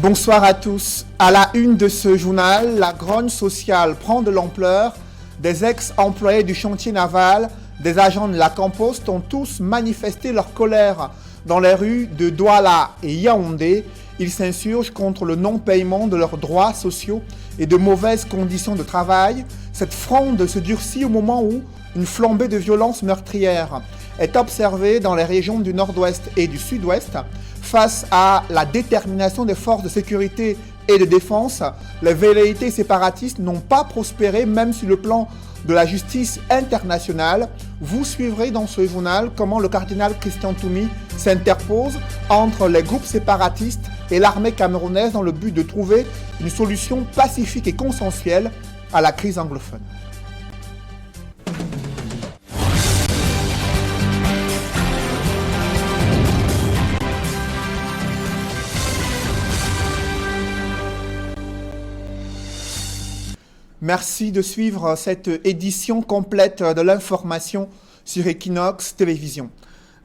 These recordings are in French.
Bonsoir à tous. À la une de ce journal, la grogne sociale prend de l'ampleur. Des ex-employés du chantier naval, des agents de la Campost ont tous manifesté leur colère dans les rues de Douala et Yaoundé. Ils s'insurgent contre le non-paiement de leurs droits sociaux et de mauvaises conditions de travail. Cette fronde se durcit au moment où une flambée de violences meurtrières est observée dans les régions du nord-ouest et du sud-ouest. Face à la détermination des forces de sécurité et de défense, les velléités séparatistes n'ont pas prospéré même sur le plan de la justice internationale. Vous suivrez dans ce journal comment le cardinal Christian Toumi s'interpose entre les groupes séparatistes et l'armée camerounaise dans le but de trouver une solution pacifique et consensuelle à la crise anglophone. Merci de suivre cette édition complète de l'information sur Equinox Télévision.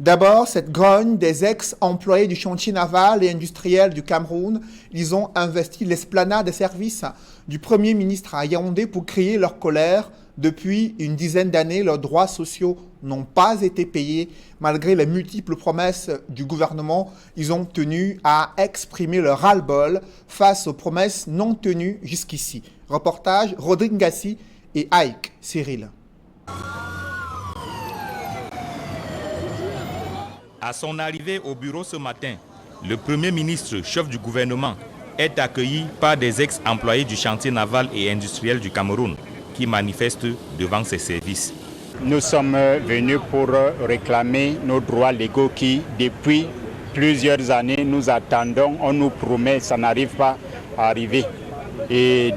D'abord, cette grogne des ex-employés du chantier naval et industriel du Cameroun. Ils ont investi l'esplanade des services du Premier ministre à Yaoundé pour crier leur colère. Depuis une dizaine d'années, leurs droits sociaux n'ont pas été payés. Malgré les multiples promesses du gouvernement, ils ont tenu à exprimer leur ras-le-bol face aux promesses non tenues jusqu'ici. Reportage Rodrigue Ngassi et Ike Cyril. À son arrivée au bureau ce matin, le Premier ministre, chef du gouvernement, est accueilli par des ex-employés du chantier naval et industriel du Cameroun qui manifestent devant ses services. Nous sommes venus pour réclamer nos droits légaux qui, depuis plusieurs années, nous attendons. On nous promet, ça n'arrive pas à arriver. Et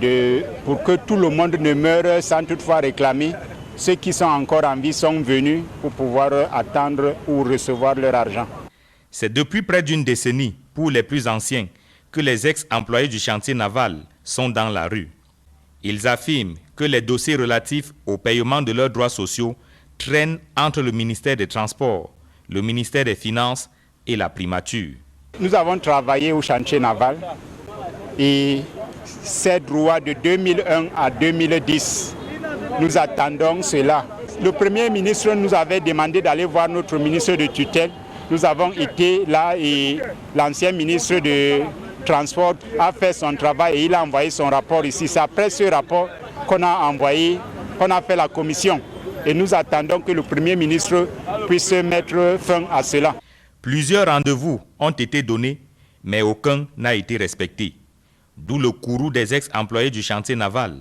pour que tout le monde ne meure sans toutefois réclamer, ceux qui sont encore en vie sont venus pour pouvoir attendre ou recevoir leur argent. C'est depuis près d'une décennie, pour les plus anciens, que les ex-employés du chantier naval sont dans la rue. Ils affirment que les dossiers relatifs au paiement de leurs droits sociaux traînent entre le ministère des Transports, le ministère des Finances et la primature. Nous avons travaillé au chantier naval et ces droits de 2001 à 2010, nous attendons cela. Le Premier ministre nous avait demandé d'aller voir notre ministre de tutelle. Nous avons été là et l'ancien ministre de Transport a fait son travail et il a envoyé son rapport ici. C'est après ce rapport qu'on a fait la commission. Et nous attendons que le Premier ministre puisse mettre fin à cela. Plusieurs rendez-vous ont été donnés, mais aucun n'a été respecté. D'où le courroux des ex-employés du chantier naval.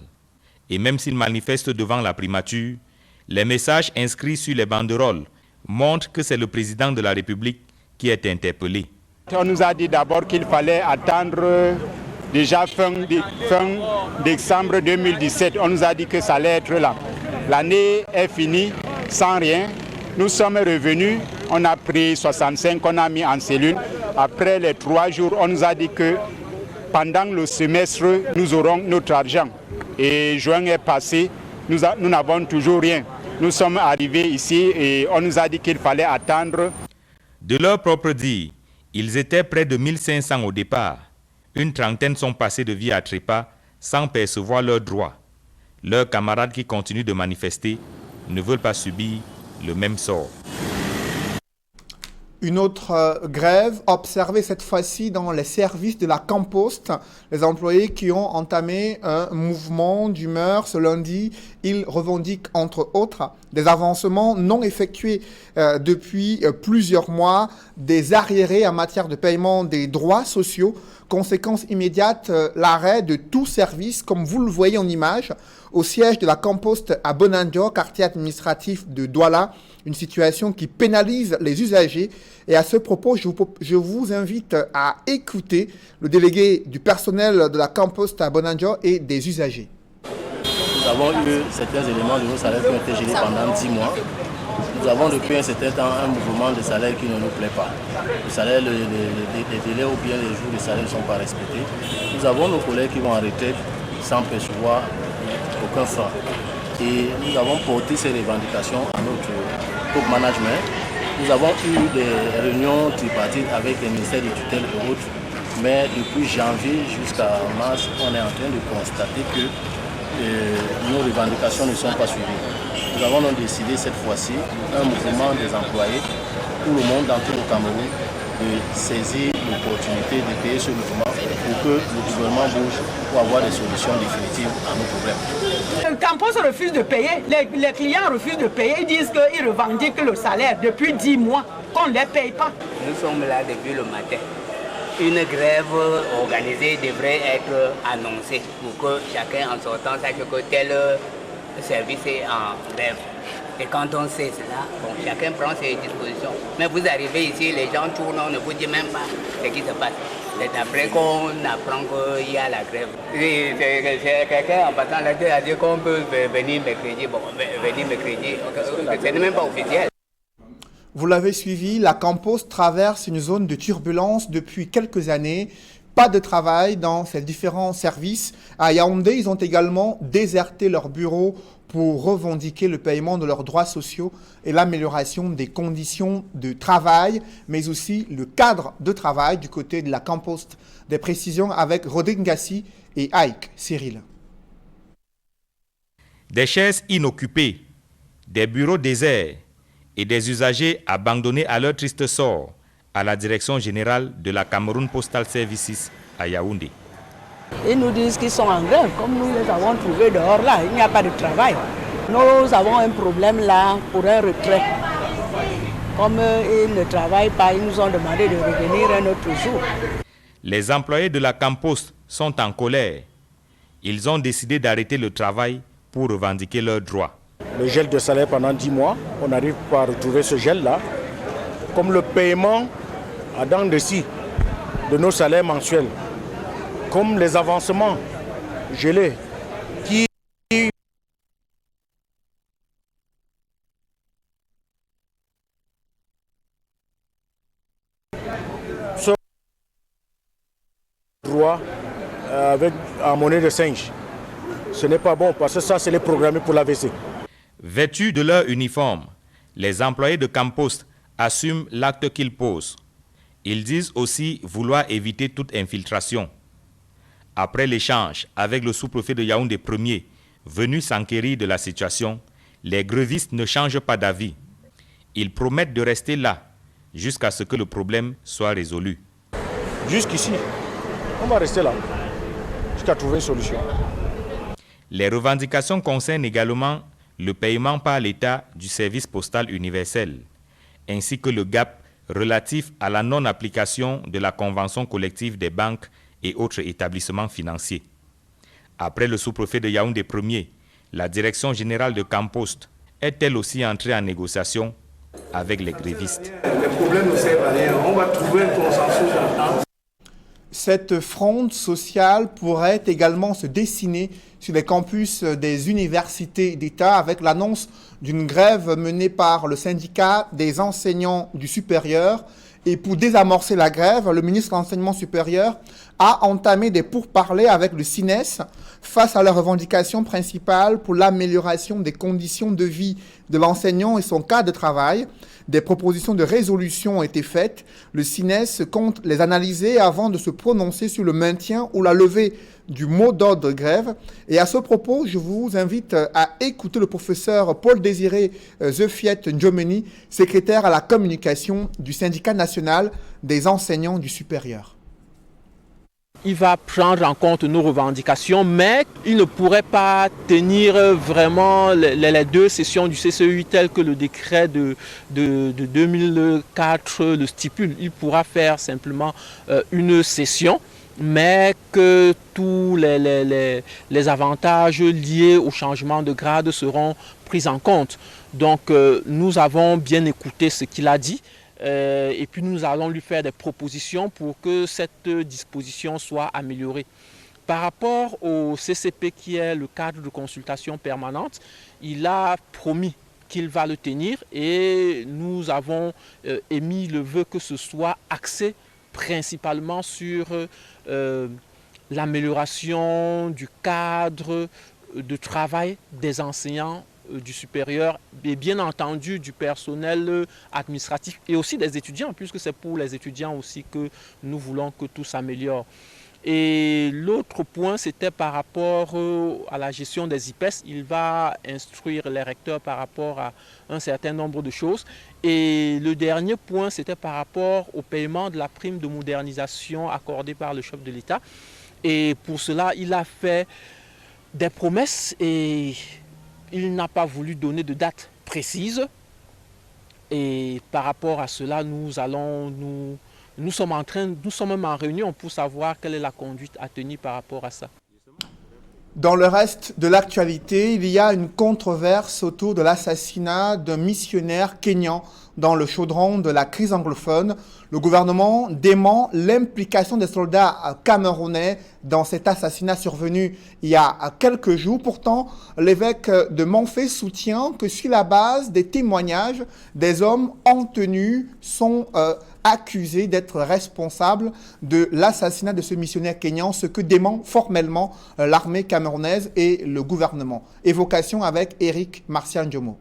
Et même s'ils manifestent devant la primature, les messages inscrits sur les banderoles montrent que c'est le président de la République qui est interpellé. On nous a dit d'abord qu'il fallait attendre déjà fin décembre 2017. On nous a dit que ça allait être là. L'année est finie sans rien. Nous sommes revenus, on a pris 65, on a mis en cellule. Après les 3 jours, on nous a dit que pendant le semestre, nous aurons notre argent. Et juin est passé, nous n'avons toujours rien. Nous sommes arrivés ici et on nous a dit qu'il fallait attendre. De leur propre dit, ils étaient près de 1500 au départ. Une trentaine sont passés de vie à trépas sans percevoir leurs droits. Leurs camarades qui continuent de manifester ne veulent pas subir le même sort. Une autre grève observée cette fois-ci dans les services de la Campost. Les employés qui ont entamé un mouvement d'humeur ce lundi, ils revendiquent entre autres des avancements non effectués depuis plusieurs mois, des arriérés en matière de paiement des droits sociaux. Conséquence immédiate, l'arrêt de tout service, comme vous le voyez en image, au siège de la Campost à Bonandio, quartier administratif de Douala, une situation qui pénalise les usagers. Et à ce propos, je vous invite à écouter le délégué du personnel de la Campost à Bonandio et des usagers. Nous avons eu certains éléments de nos salaires qui ont été gelés pendant 10 mois. Nous avons depuis un certain temps un mouvement de salaire qui ne nous plaît pas. Le salaire, les délais ou bien les jours de salaire ne sont pas respectés. Nous avons nos collègues qui vont en retraite sans percevoir aucun franc. Et nous avons porté ces revendications à notre top management. Nous avons eu des réunions tripartites avec les ministères de tutelle et autres. Mais depuis janvier jusqu'à mars, on est en train de constater que nos revendications ne sont pas suivies. Nous avons donc décidé cette fois-ci, un mouvement des employés, tout le monde dans tout le Cameroun, de saisir l'opportunité de créer ce mouvement pour que le gouvernement bouge pour avoir des solutions définitives à nos problèmes. Le campus refuse de payer, les clients refusent de payer, ils disent qu'ils revendiquent le salaire depuis 10 mois, qu'on ne les paye pas. Nous sommes là depuis le matin. Une grève organisée devrait être annoncée pour que chacun en sortant sache que tel service est en grève. Et quand on sait cela, bon, chacun prend ses dispositions. Mais vous arrivez ici, les gens tournent, on ne vous dit même pas ce qui se passe. C'est après qu'on apprend qu'il y a la grève. C'est quelqu'un en passant là-dessus a dit qu'on peut venir mercredi. Bon, venir mercredi, ce n'est même pas officiel. Vous l'avez suivi, la Campost traverse une zone de turbulence depuis quelques années. Pas de travail dans ces différents services. À Yaoundé, ils ont également déserté leurs bureaux pour revendiquer le paiement de leurs droits sociaux et l'amélioration des conditions de travail, mais aussi le cadre de travail du côté de la Campost. Des précisions avec Rodrigue Ngassi et Ike Cyril. Des chaises inoccupées, des bureaux déserts et des usagers abandonnés à leur triste sort à la direction générale de la Cameroun Postal Services à Yaoundé. Ils nous disent qu'ils sont en grève, comme nous les avons trouvés dehors là, il n'y a pas de travail. Nous avons un problème là pour un retrait. Comme ils ne travaillent pas, ils nous ont demandé de revenir un autre jour. Les employés de la Campost sont en colère. Ils ont décidé d'arrêter le travail pour revendiquer leurs droits. Le gel de salaire pendant 10 mois, on n'arrive pas à retrouver ce gel-là. Comme le paiement à dents de scie de nos salaires mensuels, comme les avancements gelés qui sont droits en monnaie de singe. Ce n'est pas bon parce que ça, c'est les programmés pour l'AVC. Vêtus de leur uniforme, les employés de Campost assument l'acte qu'ils posent. Ils disent aussi vouloir éviter toute infiltration. Après l'échange avec le sous-préfet de Yaoundé Ier, venu s'enquérir de la situation, les grévistes ne changent pas d'avis. Ils promettent de rester là jusqu'à ce que le problème soit résolu. Jusqu'ici, on va rester là jusqu'à trouver une solution. Les revendications concernent également le paiement par l'État du service postal universel, ainsi que le gap relatif à la non-application de la convention collective des banques et autres établissements financiers. Après le sous-préfet de Yaoundé Ier, la direction générale de Campost est elle aussi entrée en négociation avec les grévistes. Les problèmes ne servent à rien, on va trouver un consensus. Cette fronde sociale pourrait également se dessiner sur les campus des universités d'État avec l'annonce d'une grève menée par le syndicat des enseignants du supérieur. Et pour désamorcer la grève, le ministre de l'Enseignement supérieur a entamé des pourparlers avec le SINES face à leurs revendications principales pour l'amélioration des conditions de vie de l'enseignant et son cadre de travail. Des propositions de résolution ont été faites. Le SINES compte les analyser avant de se prononcer sur le maintien ou la levée du mot d'ordre grève. Et à ce propos, je vous invite à écouter le professeur Paul-Désiré Zefiet Ndjomeni, secrétaire à la communication du syndicat national des enseignants du supérieur. Il va prendre en compte nos revendications, mais il ne pourrait pas tenir vraiment les deux sessions du CCEI telles que le décret de 2004 le stipule. Il pourra faire simplement une session, mais que tous les avantages liés au changement de grade seront pris en compte. Donc nous avons bien écouté ce qu'il a dit. Et puis nous allons lui faire des propositions pour que cette disposition soit améliorée. Par rapport au CCP qui est le cadre de consultation permanente, il a promis qu'il va le tenir et nous avons émis le vœu que ce soit axé principalement sur l'amélioration du cadre de travail des enseignants du supérieur et bien entendu du personnel administratif et aussi des étudiants, puisque c'est pour les étudiants aussi que nous voulons que tout s'améliore. Et l'autre point, c'était par rapport à la gestion des IPES. Il va instruire les recteurs par rapport à un certain nombre de choses. Et le dernier point, c'était par rapport au paiement de la prime de modernisation accordée par le chef de l'État. Et pour cela, il a fait des promesses et il n'a pas voulu donner de date précise. Et par rapport à cela, nous sommes même en réunion pour savoir quelle est la conduite à tenir par rapport à ça. Dans le reste de l'actualité, il y a une controverse autour de l'assassinat d'un missionnaire kényan dans le chaudron de la crise anglophone. Le gouvernement dément l'implication des soldats camerounais dans cet assassinat survenu il y a quelques jours. Pourtant, l'évêque de Monfé soutient que sur la base des témoignages, des hommes en tenue sont accusés d'être responsables de l'assassinat de ce missionnaire kényan, ce que dément formellement l'armée camerounaise et le gouvernement. Évocation avec Eric Martial-Ndjomo.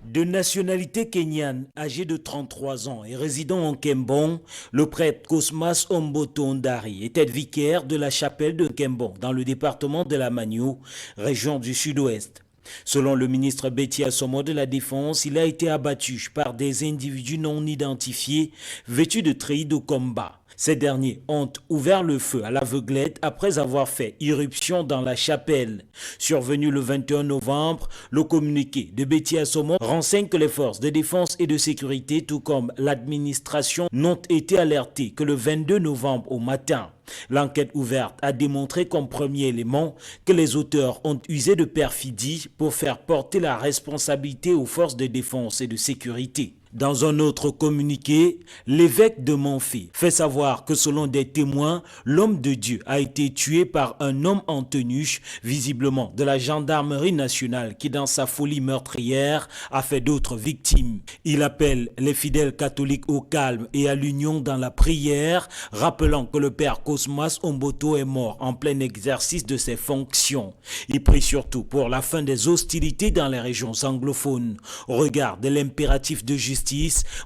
De nationalité kenyane, âgé de 33 ans et résidant en Kembong, le prêtre Cosmas Omboto Ondari était vicaire de la chapelle de Kembong dans le département de la Magno, région du sud-ouest. Selon le ministre Betty Assomo de la Défense, il a été abattu par des individus non identifiés vêtus de treillis de combat. Ces derniers ont ouvert le feu à l'aveuglette après avoir fait irruption dans la chapelle. Survenu le 21 novembre, le communiqué de Betty Assomo renseigne que les forces de défense et de sécurité, tout comme l'administration, n'ont été alertées que le 22 novembre au matin. L'enquête ouverte a démontré comme premier élément que les auteurs ont usé de perfidie pour faire porter la responsabilité aux forces de défense et de sécurité. Dans un autre communiqué, l'évêque de Monfé fait savoir que selon des témoins, l'homme de Dieu a été tué par un homme en tenue, visiblement de la gendarmerie nationale qui dans sa folie meurtrière a fait d'autres victimes. Il appelle les fidèles catholiques au calme et à l'union dans la prière, rappelant que le père Cosmas Omboto est mort en plein exercice de ses fonctions. Il prie surtout pour la fin des hostilités dans les régions anglophones. Au regard de l'impératif de justice,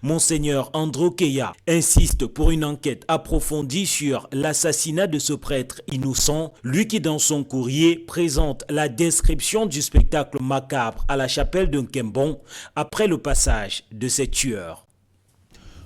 Monseigneur Andro Keya insiste pour une enquête approfondie sur l'assassinat de ce prêtre innocent, lui qui dans son courrier présente la description du spectacle macabre à la chapelle de Kembong après le passage de ces tueurs.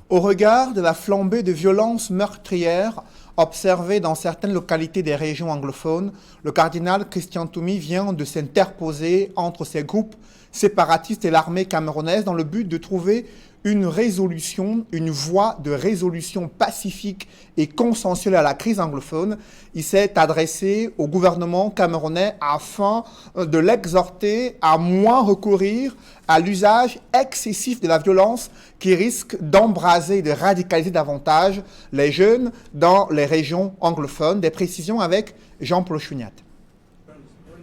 Au regard de la flambée de violences meurtrières observée dans certaines localités des régions anglophones, le cardinal Christian Toumi vient de s'interposer entre ces groupes séparatistes et l'armée camerounaise dans le but de trouver une résolution, une voie de résolution pacifique et consensuelle à la crise anglophone. Il s'est adressé au gouvernement camerounais afin de l'exhorter à moins recourir à l'usage excessif de la violence qui risque d'embraser et de radicaliser davantage les jeunes dans les régions anglophones. Des précisions avec Jean-Paul Chouniat.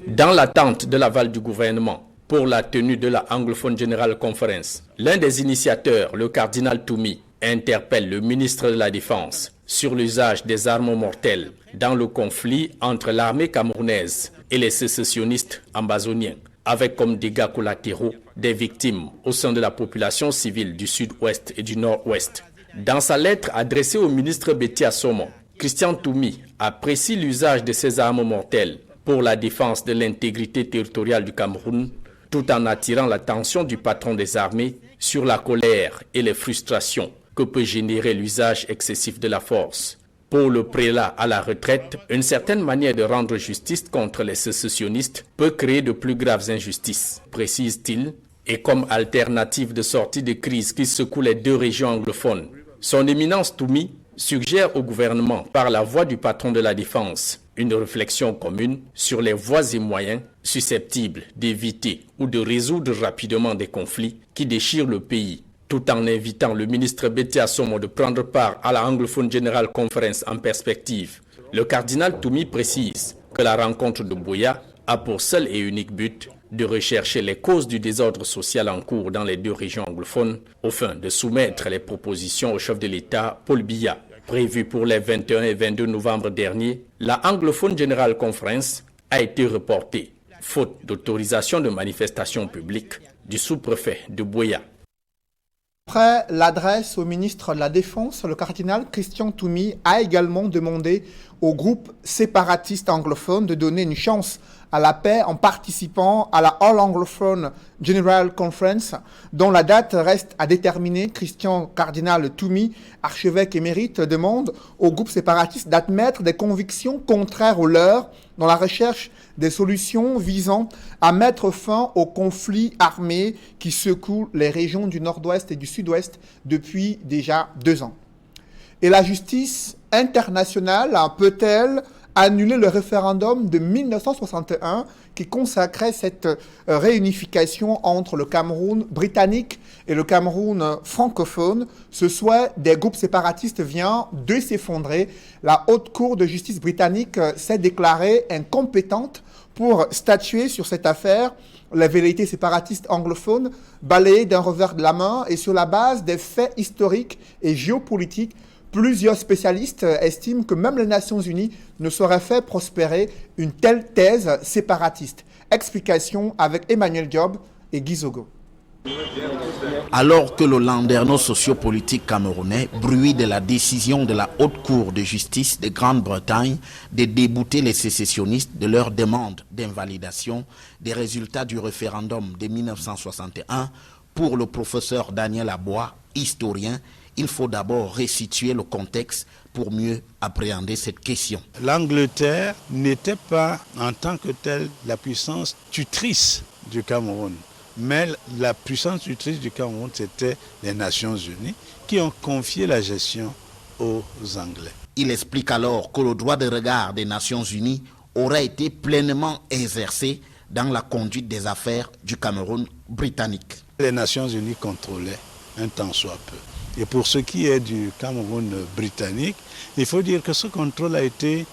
Dans l'attente de l'aval du gouvernement pour la tenue de la Anglophone General Conference, l'un des initiateurs, le cardinal Toumi, interpelle le ministre de la Défense sur l'usage des armes mortelles dans le conflit entre l'armée camerounaise et les sécessionnistes ambazoniens, avec comme dégâts collatéraux des victimes au sein de la population civile du sud-ouest et du nord-ouest. Dans sa lettre adressée au ministre Betty Assomo, Christian Toumi apprécie l'usage de ces armes mortelles pour la défense de l'intégrité territoriale du Cameroun, tout en attirant l'attention du patron des armées sur la colère et les frustrations que peut générer l'usage excessif de la force. Pour le prélat à la retraite, une certaine manière de rendre justice contre les sécessionnistes peut créer de plus graves injustices, précise-t-il, et comme alternative de sortie de crise qui secoue les deux régions anglophones. Son éminence Toumi suggère au gouvernement, par la voix du patron de la défense, une réflexion commune sur les voies et moyens susceptibles d'éviter ou de résoudre rapidement des conflits qui déchirent le pays, tout en invitant le ministre Betty Assomo de prendre part à la Anglophone General Conference en perspective. Le cardinal Toumi précise que la rencontre de Buea a pour seul et unique but de rechercher les causes du désordre social en cours dans les deux régions anglophones, au fin de soumettre les propositions au chef de l'État, Paul Biya. Prévu pour les 21 et 22 novembre dernier, la Anglophone General Conference a été reportée faute d'autorisation de manifestation publique du sous-préfet de Buea. Après l'adresse au ministre de la Défense, le cardinal Christian Toumi a également demandé au groupe séparatiste anglophone de donner une chance à la paix en participant à la All Anglophone General Conference, dont la date reste à déterminer. Christian Cardinal Toumi, archevêque émérite, demande au groupe séparatiste d'admettre des convictions contraires aux leurs dans la recherche des solutions visant à mettre fin aux conflits armés qui secouent les régions du nord-ouest et du sud-ouest depuis déjà 2 ans. Et la justice internationale peut-elle annuler le référendum de 1961 qui consacrait cette réunification entre le Cameroun britannique et le Cameroun francophone? Ce souhait des groupes séparatistes vient de s'effondrer. La Haute Cour de justice britannique s'est déclarée incompétente pour statuer sur cette affaire. Les velléités séparatistes anglophones balayées d'un revers de la main et sur la base des faits historiques et géopolitiques. Plusieurs spécialistes estiment que même les Nations Unies ne sauraient faire prospérer une telle thèse séparatiste. Explication avec Emmanuel Diop et Guy Zogo. Alors que le landerneau sociopolitique camerounais bruit de la décision de la Haute Cour de justice de Grande-Bretagne de débouter les sécessionnistes de leur demande d'invalidation des résultats du référendum de 1961, pour le professeur Daniel Abois, historien, il faut d'abord resituer le contexte pour mieux appréhender cette question. L'Angleterre n'était pas en tant que telle la puissance tutrice du Cameroun. Mais la puissance tutrice du Cameroun, c'était les Nations Unies qui ont confié la gestion aux Anglais. Il explique alors que le droit de regard des Nations Unies aurait été pleinement exercé dans la conduite des affaires du Cameroun britannique. Les Nations Unies contrôlaient un temps soit peu. Et pour ce qui est du Cameroun britannique, il faut dire que ce contrôle a été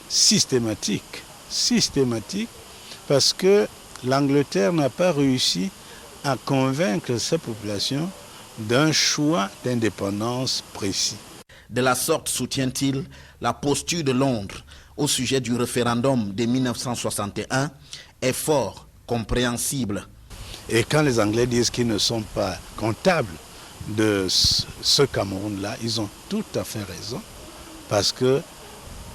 systématique parce que l'Angleterre n'a pas réussi à convaincre ces populations d'un choix d'indépendance précis. De la sorte soutient-il la posture de Londres au sujet du référendum de 1961 est fort compréhensible. Et quand les Anglais disent qu'ils ne sont pas comptables de ce Cameroun-là, ils ont tout à fait raison, parce que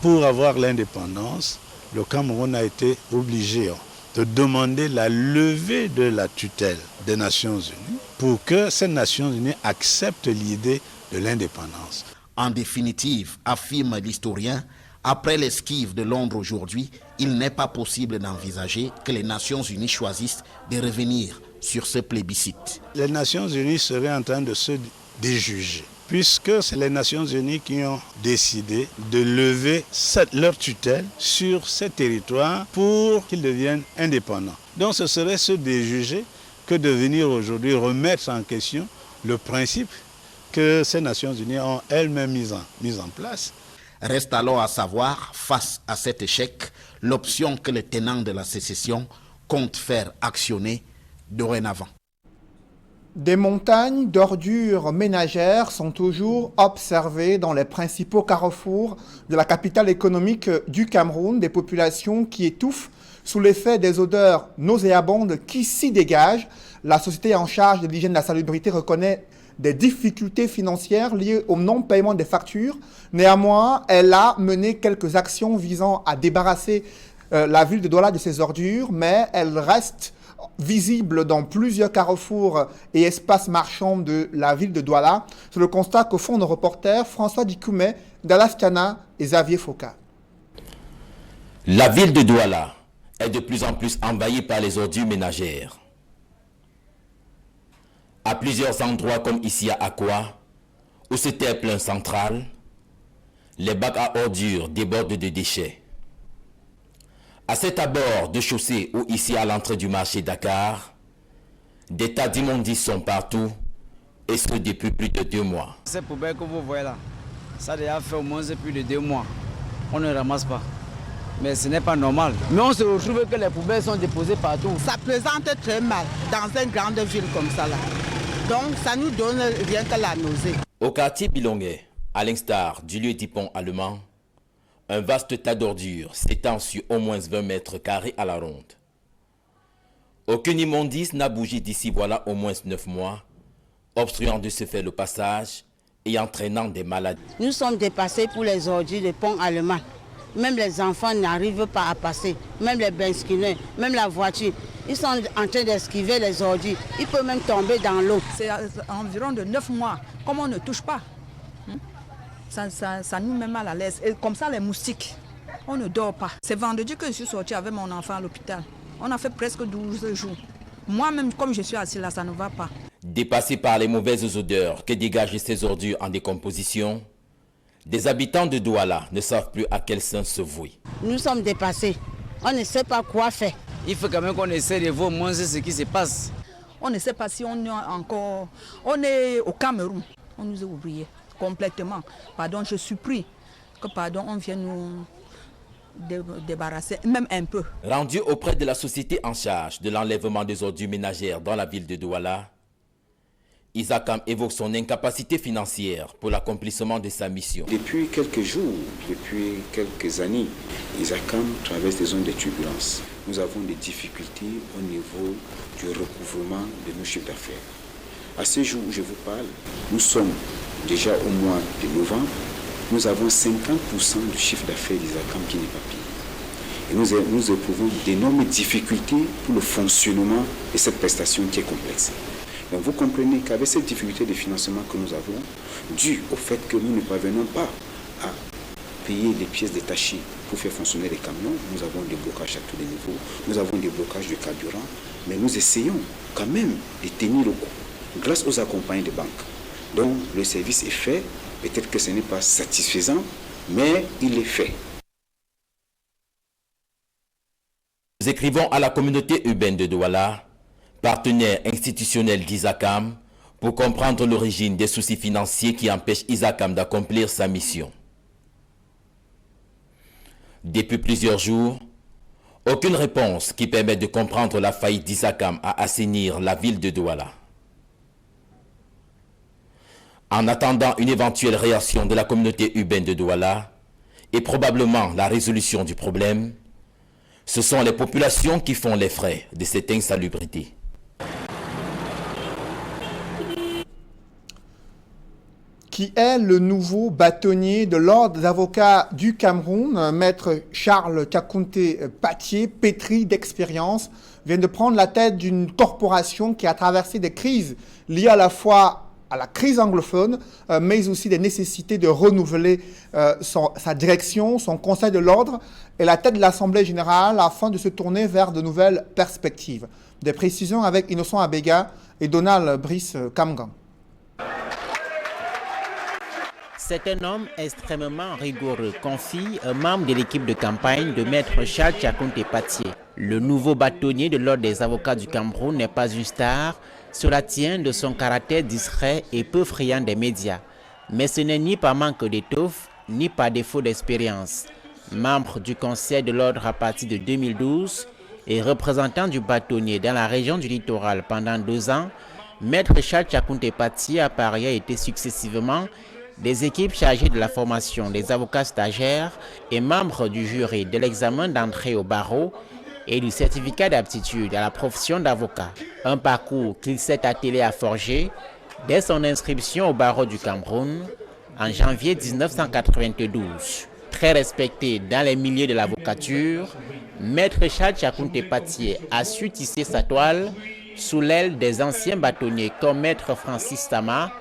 pour avoir l'indépendance, le Cameroun a été obligé de demander la levée de la tutelle des Nations Unies pour que ces Nations Unies acceptent l'idée de l'indépendance. En définitive, affirme l'historien, après l'esquive de Londres aujourd'hui, il n'est pas possible d'envisager que les Nations Unies choisissent de revenir sur ce plébiscite. Les Nations Unies seraient en train de se déjuger, puisque c'est les Nations Unies qui ont décidé de lever leur tutelle sur ces territoires pour qu'ils deviennent indépendants. Donc ce serait se déjuger que de venir aujourd'hui remettre en question le principe que ces Nations Unies ont elles-mêmes mis en place. Reste alors à savoir, face à cet échec, l'option que les tenants de la sécession comptent faire actionner dorénavant. Des montagnes d'ordures ménagères sont toujours observées dans les principaux carrefours de la capitale économique du Cameroun, des populations qui étouffent sous l'effet des odeurs nauséabondes qui s'y dégagent. La société en charge de l'hygiène et de la salubrité reconnaît des difficultés financières liées au non-paiement des factures. Néanmoins, elle a mené quelques actions visant à débarrasser la ville de Douala de ces ordures, mais elle reste visible dans plusieurs carrefours et espaces marchands de la ville de Douala. C'est le constat que font nos reporters François Dikoumé, Dallas Tiana et Xavier Foka. La ville de Douala est de plus en plus envahie par les ordures ménagères. À plusieurs endroits comme ici à Akwa, où se terre-plein central, les bacs à ordures débordent de déchets. À cet abord de chaussée ou ici à l'entrée du marché Dakar, des tas d'immondices sont partout, et ce depuis plus de 2 mois. Ces poubelles que vous voyez là, ça a déjà fait au moins plus de 2 mois. On ne ramasse pas. Mais ce n'est pas normal. Mais on se retrouve que les poubelles sont déposées partout. Ça présente très mal dans une grande ville comme ça là. Donc ça nous donne rien que la nausée. Au quartier Bilongé, à l'instar du lieu typon allemand, un vaste tas d'ordures s'étend sur au moins 20 mètres carrés à la ronde. Aucune immondice n'a bougé d'ici voilà au moins 9 mois, obstruant de ce fait le passage et entraînant des maladies. Nous sommes dépassés pour les ordures des ponts allemands. Même les enfants n'arrivent pas à passer, même les benzineurs, même la voiture. Ils sont en train d'esquiver les ordures. Ils peuvent même tomber dans l'eau. C'est environ de 9 mois. Comme on ne touche pas, ça nous met mal à l'aise. Et comme ça, les moustiques, on ne dort pas. C'est vendredi que je suis sortie avec mon enfant à l'hôpital. On a fait presque 12 jours. Moi-même, comme je suis assise là, ça ne va pas. Dépassés par les mauvaises odeurs que dégagent ces ordures en décomposition, des habitants de Douala ne savent plus à quel sens se vouer. Nous sommes dépassés. On ne sait pas quoi faire. Il faut quand même qu'on essaie de voir moins ce qui se passe. On ne sait pas si on est encore... On est au Cameroun. On nous a oubliés complètement. Pardon, je supplie que on vienne nous débarrasser, même un peu. Rendu auprès de la société en charge de l'enlèvement des ordures ménagères dans la ville de Douala, Isakam évoque son incapacité financière pour l'accomplissement de sa mission. Depuis quelques jours, depuis quelques années, Isakam traverse des zones de turbulence. Nous avons des difficultés au niveau du recouvrement de nos chiffres d'affaires. À ce jour où je vous parle, nous sommes déjà au mois de novembre. Nous avons 50% du chiffre d'affaires d'Isakam qui n'est pas payé. Et nous éprouvons d'énormes difficultés pour le fonctionnement de cette prestation qui est complexe. Donc vous comprenez qu'avec cette difficulté de financement que nous avons, dû au fait que nous ne parvenons pas à payer les pièces détachées pour faire fonctionner les camions, nous avons des blocages à tous les niveaux, nous avons des blocages de carburant, mais nous essayons quand même de tenir le coup grâce aux accompagnants des banques. Donc le service est fait, peut-être que ce n'est pas satisfaisant, mais il est fait. Nous écrivons à la communauté urbaine de Douala, partenaire institutionnel d'Isakam, pour comprendre l'origine des soucis financiers qui empêchent Isakam d'accomplir sa mission. Depuis plusieurs jours, aucune réponse qui permette de comprendre la faillite d'Isakam à assainir la ville de Douala. En attendant une éventuelle réaction de la communauté urbaine de Douala et probablement la résolution du problème, ce sont les populations qui font les frais de cette insalubrité. Qui est le nouveau bâtonnier de l'Ordre des avocats du Cameroun, maître Charles Tchakounté Patié, pétri d'expérience, vient de prendre la tête d'une corporation qui a traversé des crises liées à la fois à la crise anglophone, mais aussi des nécessités de renouveler sa direction, son conseil de l'ordre et la tête de l'Assemblée générale afin de se tourner vers de nouvelles perspectives. Des précisions avec Innocent Abega et Donald Brice Kamgan. C'est un homme extrêmement rigoureux, confie un membre de l'équipe de campagne de maître Charles Tchakounté Patié. Le nouveau bâtonnier de l'Ordre des avocats du Cameroun n'est pas une star, cela tient de son caractère discret et peu friand des médias. Mais ce n'est ni par manque d'étoffe, ni par défaut d'expérience. Membre du Conseil de l'Ordre à partir de 2012 et représentant du bâtonnier dans la région du littoral pendant 2 ans, maître Charles Tchakounté Patié a par ailleurs été successivement des équipes chargées de la formation des avocats stagiaires et membres du jury de l'examen d'entrée au barreau et du certificat d'aptitude à la profession d'avocat. Un parcours qu'il s'est attelé à forger dès son inscription au barreau du Cameroun en janvier 1992. Très respecté dans les milieux de l'avocature, maître Charles Tchakounté Patié a su tisser sa toile sous l'aile des anciens bâtonniers comme maître Francis Tama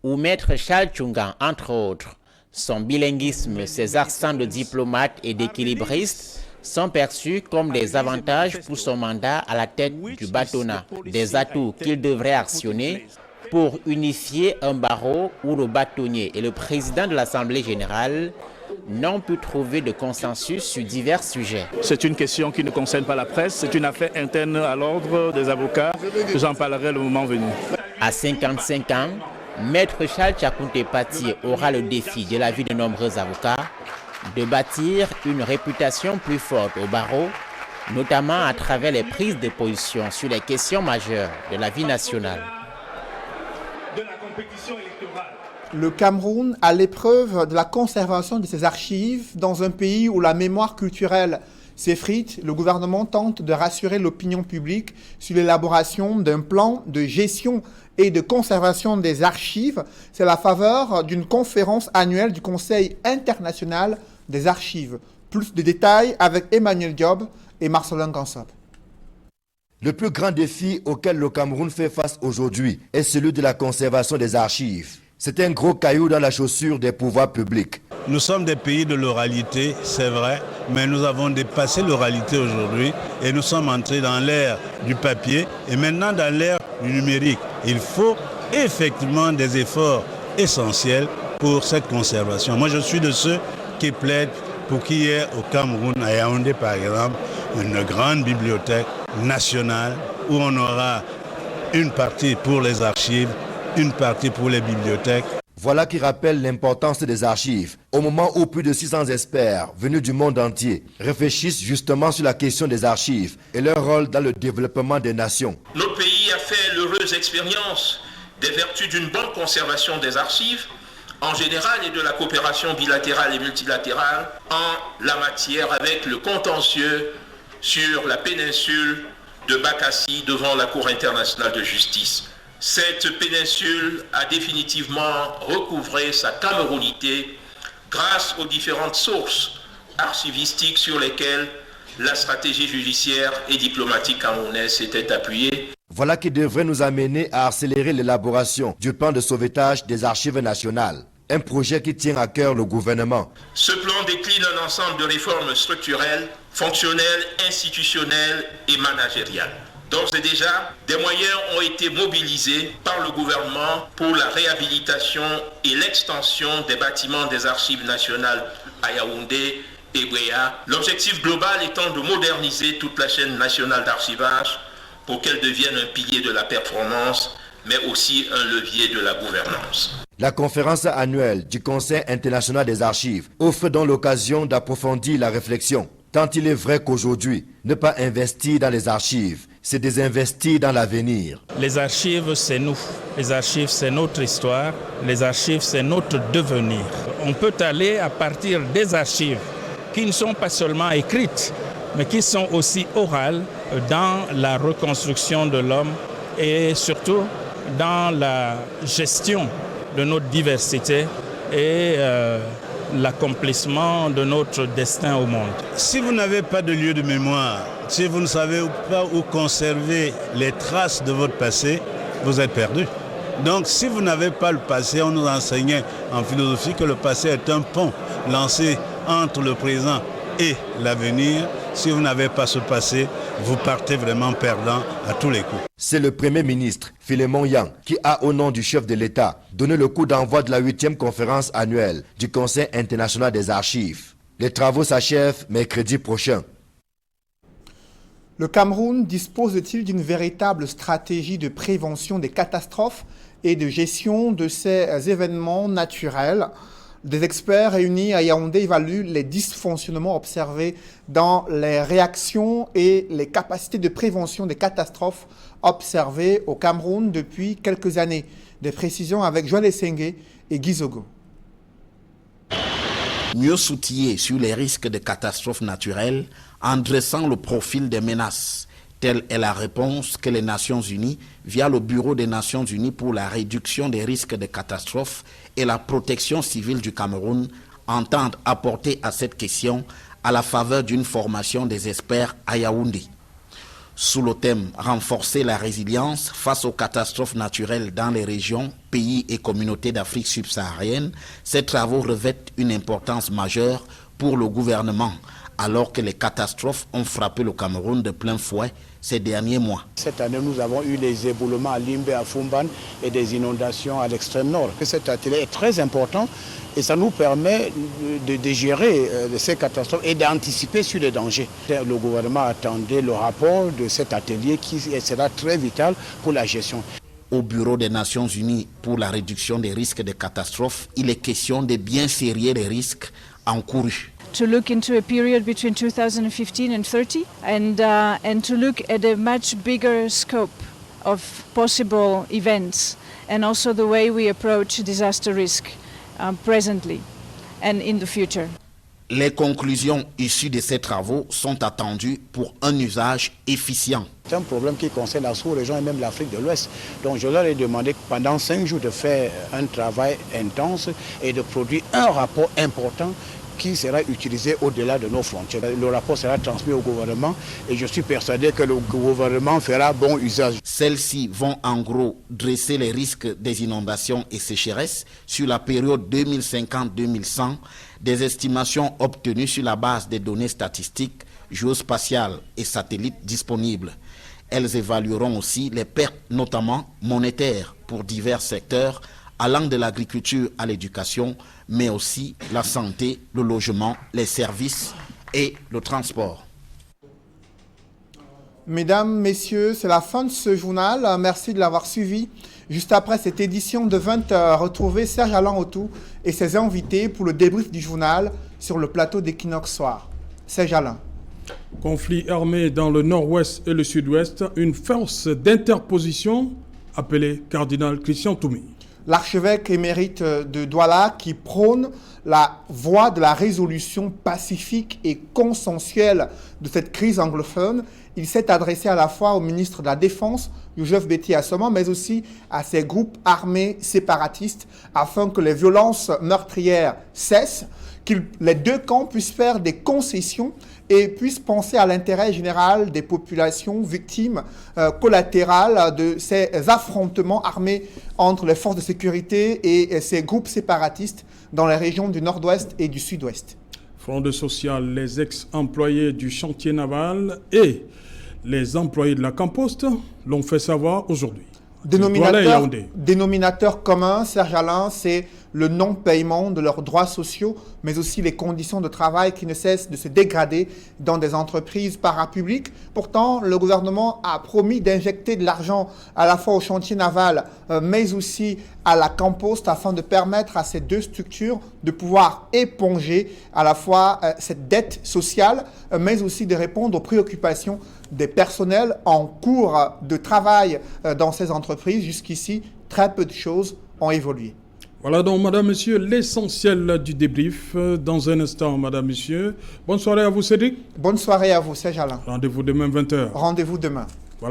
ou maître Charles Tchungan, entre autres. Son bilinguisme, ses accents de diplomate et d'équilibriste sont perçus comme des avantages pour son mandat à la tête du bâtonnat, des atouts qu'il devrait actionner pour unifier un barreau où le bâtonnier et le président de l'Assemblée générale n'ont pu trouver de consensus sur divers sujets. C'est une question qui ne concerne pas la presse, c'est une affaire interne à l'Ordre des avocats. J'en parlerai le moment venu. À 55 ans, maître Charles Tchakounté Patié aura le défi de la vie de nombreux avocats de bâtir une réputation plus forte au barreau, notamment à travers les prises de position sur les questions majeures de la vie nationale. Le Cameroun à l'épreuve de la conservation de ses archives dans un pays où la mémoire culturelle CEFRIT, le gouvernement tente de rassurer l'opinion publique sur l'élaboration d'un plan de gestion et de conservation des archives. C'est la faveur d'une conférence annuelle du Conseil international des archives. Plus de détails avec Emmanuel Diop et Marcelin Gansop. Le plus grand défi auquel le Cameroun fait face aujourd'hui est celui de la conservation des archives. C'est un gros caillou dans la chaussure des pouvoirs publics. Nous sommes des pays de l'oralité, c'est vrai, mais nous avons dépassé l'oralité aujourd'hui et nous sommes entrés dans l'ère du papier et maintenant dans l'ère du numérique. Il faut effectivement des efforts essentiels pour cette conservation. Moi, je suis de ceux qui plaident pour qu'il y ait au Cameroun, à Yaoundé par exemple, une grande bibliothèque nationale où on aura une partie pour les archives, une partie pour les bibliothèques. Voilà qui rappelle l'importance des archives, au moment où plus de 600 experts venus du monde entier réfléchissent justement sur la question des archives et leur rôle dans le développement des nations. Notre pays a fait l'heureuse expérience des vertus d'une bonne conservation des archives en général et de la coopération bilatérale et multilatérale en la matière avec le contentieux sur la péninsule de Bakassi devant la Cour internationale de justice. Cette péninsule a définitivement recouvré sa camerounité grâce aux différentes sources archivistiques sur lesquelles la stratégie judiciaire et diplomatique camerounaise s'était appuyée. Voilà qui devrait nous amener à accélérer l'élaboration du plan de sauvetage des archives nationales, un projet qui tient à cœur le gouvernement. Ce plan décline un ensemble de réformes structurelles, fonctionnelles, institutionnelles et managériales. D'ores et déjà, des moyens ont été mobilisés par le gouvernement pour la réhabilitation et l'extension des bâtiments des archives nationales à Yaoundé et Bréa. L'objectif global étant de moderniser toute la chaîne nationale d'archivage pour qu'elle devienne un pilier de la performance, mais aussi un levier de la gouvernance. La conférence annuelle du Conseil international des archives offre donc l'occasion d'approfondir la réflexion. Tant il est vrai qu'aujourd'hui, ne pas investir dans les archives, c'est désinvestir dans l'avenir. Les archives, c'est nous. Les archives, c'est notre histoire. Les archives, c'est notre devenir. On peut aller à partir des archives qui ne sont pas seulement écrites, mais qui sont aussi orales dans la reconstruction de l'homme et surtout dans la gestion de notre diversité et l'accomplissement de notre destin au monde. Si vous n'avez pas de lieu de mémoire, si vous ne savez pas où conserver les traces de votre passé, vous êtes perdu. Donc si vous n'avez pas le passé, on nous enseignait en philosophie que le passé est un pont lancé entre le présent et l'avenir. Si vous n'avez pas ce passé, vous partez vraiment perdant à tous les coups. C'est le Premier ministre, Philémon Yang, qui a, au nom du chef de l'État, donné le coup d'envoi de la 8e conférence annuelle du Conseil international des archives. Les travaux s'achèvent mercredi prochain. Le Cameroun dispose-t-il d'une véritable stratégie de prévention des catastrophes et de gestion de ces événements naturels? Des experts réunis à Yaoundé évaluent les dysfonctionnements observés dans les réactions et les capacités de prévention des catastrophes observées au Cameroun depuis quelques années. Des précisions avec Joël Essengue et Guy Zogo. Mieux s'outiller sur les risques de catastrophes naturelles en dressant le profil des menaces. Telle est la réponse que les Nations Unies, via le Bureau des Nations Unies pour la réduction des risques de catastrophes et la protection civile du Cameroun, entendent apporter à cette question à la faveur d'une formation des experts à Yaoundé. Sous le thème « Renforcer la résilience face aux catastrophes naturelles dans les régions, pays et communautés d'Afrique subsaharienne », ces travaux revêtent une importance majeure pour le gouvernement, alors que les catastrophes ont frappé le Cameroun de plein fouet ces derniers mois. Cette année, nous avons eu les éboulements à Limbe, à Fumban et des inondations à l'extrême nord. Cet atelier est très important et ça nous permet de gérer ces catastrophes et d'anticiper sur les dangers. Le gouvernement attendait le rapport de cet atelier qui sera très vital pour la gestion. Au Bureau des Nations Unies pour la réduction des risques de catastrophes, il est question de bien serrer les risques encourus. To look into a period between 2015 and 30 and to look at a much bigger scope of possible events and also the way we approach disaster risk presently and in the future. Les conclusions issues de ces travaux sont attendues pour un usage efficient. C'est un problème qui concerne la sous-région et même l'Afrique de l'Ouest. Donc je leur ai demandé pendant 5 jours de faire un travail intense et de produire un rapport important qui sera utilisé au-delà de nos frontières. Le rapport sera transmis au gouvernement et je suis persuadé que le gouvernement fera bon usage. Celles-ci vont en gros dresser les risques des inondations et sécheresses sur la période 2050-2100, des estimations obtenues sur la base des données statistiques, géospatiales et satellites disponibles. Elles évalueront aussi les pertes, notamment monétaires, pour divers secteurs, allant de l'agriculture à l'éducation, mais aussi la santé, le logement, les services et le transport. Mesdames, Messieurs, c'est la fin de ce journal. Merci de l'avoir suivi. Juste après cette édition de 20h, retrouvez Serge Alain Autou et ses invités pour le débrief du journal sur le plateau d'Equinox Soir. Serge Alain. Conflit armé dans le nord-ouest et le sud-ouest, une force d'interposition appelée Cardinal Christian Toumi. L'archevêque émérite de Douala qui prône la voie de la résolution pacifique et consensuelle de cette crise anglophone. Il s'est adressé à la fois au ministre de la Défense, Youssouf Betty Assoma, mais aussi à ces groupes armés séparatistes afin que les violences meurtrières cessent, que les deux camps puissent faire des concessions et puissent penser à l'intérêt général des populations victimes collatérales de ces affrontements armés entre les forces de sécurité et ces groupes séparatistes dans les régions du nord-ouest et du sud-ouest. Fronde social, les ex-employés du chantier naval et les employés de la Campost l'ont fait savoir aujourd'hui. Dénominateur commun, Serge Alain, c'est le non-paiement de leurs droits sociaux, mais aussi les conditions de travail qui ne cessent de se dégrader dans des entreprises parapubliques. Pourtant, le gouvernement a promis d'injecter de l'argent à la fois au chantier naval, mais aussi à la Campost, afin de permettre à ces deux structures de pouvoir éponger à la fois cette dette sociale, mais aussi de répondre aux préoccupations des personnels en cours de travail dans ces entreprises. Jusqu'ici, très peu de choses ont évolué. Voilà donc, madame, monsieur, l'essentiel du débrief. Dans un instant, madame, monsieur. Bonne soirée à vous, Cédric. Bonne soirée à vous, Serge Alain. Rendez-vous demain, 20h. Rendez-vous demain.